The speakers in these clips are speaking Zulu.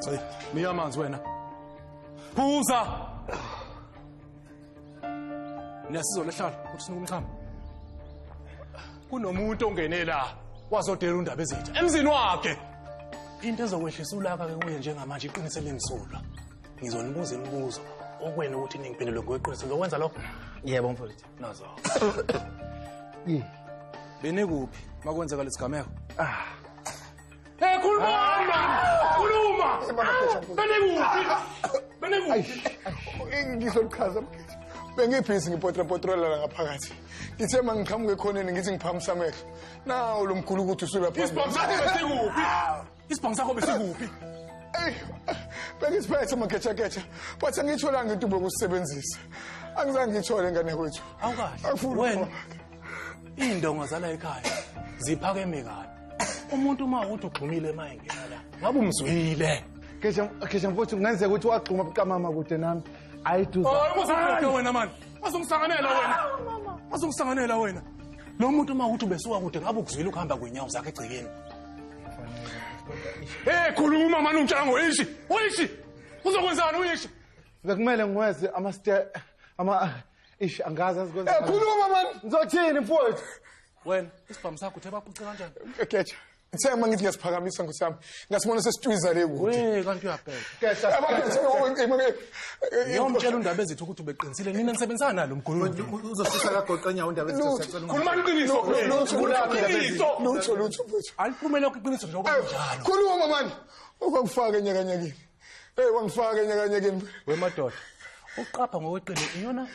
Hey, miyamanzi wena. Phuza. Niyasizo lehlala ukuthi sinukumchama. Kunomuntu ongene la wazodela undaba ezitha emzini wakhe. Into ezokwehlisa ulaka ke kuye njengamanje iqiniso lengisulwa. Ngizonibuza imibuzo okwena ukuthi ningiphendule ngokweqiniso ngokwenza lokho. Yebo mfowethu. Nazo. Benekuphi makwenzeka lesigameko? Hey khuluma. Benekuphi? Ngizolichaza mfethu. Bengibhizi ngipotra-potrola la ngaphakathi. Ngithe mangiqhamuke khoneni ngithi ngiphamisa amehlo. Nawo lo mkhulu ukuthi usula phambili. Isibhamu sakho besikuphi? Isibhamu sakho besikuphi? Bengisiphethe magecha-gecha. Bathi angiyitholanga into bokusebenzisa. Angizange ngiyithole ngane kwethu. Awukahle. Wena indongo zala ekhaya ziphakeme kabi. Umuntu uma uthi ugxumile mayengena la. Ngabe umzwile. Kesha mfowethu kungenzeka ukuthi wagxuma buqamama kude nami. Ayiduza. Uzofika wena manje. Azongisanganela wena. Lo muntu uma uthi besuka kude ngabe ukuzwile ukuhamba kwenyawo zakhe egcikeni. Hey khuluma manje untshango ishi. Uyishi. Uzokwenzani uyishi? Bekumele ngiweze ish angazi azikwenza. Khuluma manje. Ngizothini mfowethu? Wena isibhamu sakho uthe baphuce kanjani? Gecha. Ngithe uma ngithi ngiyasiphakamisa ngosami. Ngasibona sesitwiza le kude. Kanti uyabheka. Gecha. Ngiyomtshela undaba ezithi ukuthi ubeqinisile nina nisebenzana nalo mguludu. Uzofisa kagoqa nyawo undaba ezisecela. Khuluma iqiniso. Lutho mfethu. Aliphumele lokho iqiniso njengoba kunjalo. Khuluma manje. Ukwangifaka enyakanyakeni. Wangifaka enyakanyakeni. Wemadoda. Uqapha ngokweqile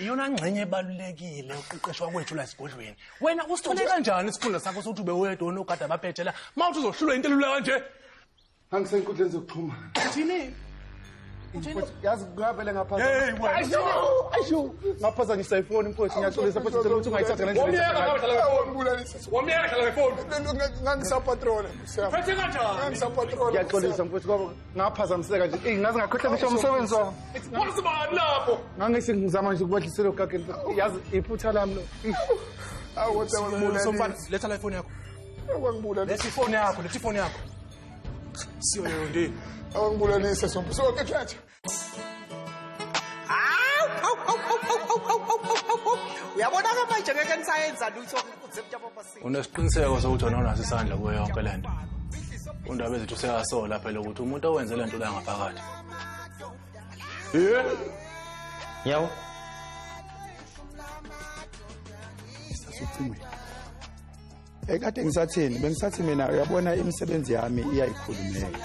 iyona ngcenye ebalulekile uqeqeshwa kwethu la esigodlweni. Wena usithole kanjani isifunda sakho sokuthi ube wedwa onogada abaphethe la? Mawuthi uzohlulwa into elula kanje. Angisenkundleni zokuxhumana. Thini? Yazi ngavele ngaphaza. Hey wena. Ayisho. Ngaphaza ngisayifoni mfowethu ngiyaxolisa futhi ngicela ukuthi ungayithatha ngendlela. Wamiyeka hlala ngefoni. Ngangisapatrola. Phethe kanjani? Ngangisapatrola. Ngiyaxolisa mfowethu ngoba ngaphazamiseka nje. Ngaze ngakhohlwa ngisho umsebenzi wami. Wasibani lapho? Ngangise ngizama nje ukubahlisela ogageni. Yazi iphutha lami lo. Awothe Somfana letha la ifoni yakho. Wangibula. Letha ifoni yakho. Siyo yondini. Awangibulelise sombe. So ke khetha. Uyabona ke manje ngeke nisayenza lutho uzebutha papasini. Unesiqiniseko sokuthi wena unaso isandla kuyo yonke lento. Undaba ezithi useyasola phela ukuthi umuntu owenze lento la ngaphakathi. Yawo. Sasucimwe. Ekade ngisathini? Bengisathi mina uyabona imisebenzi yami iyayikhulumela.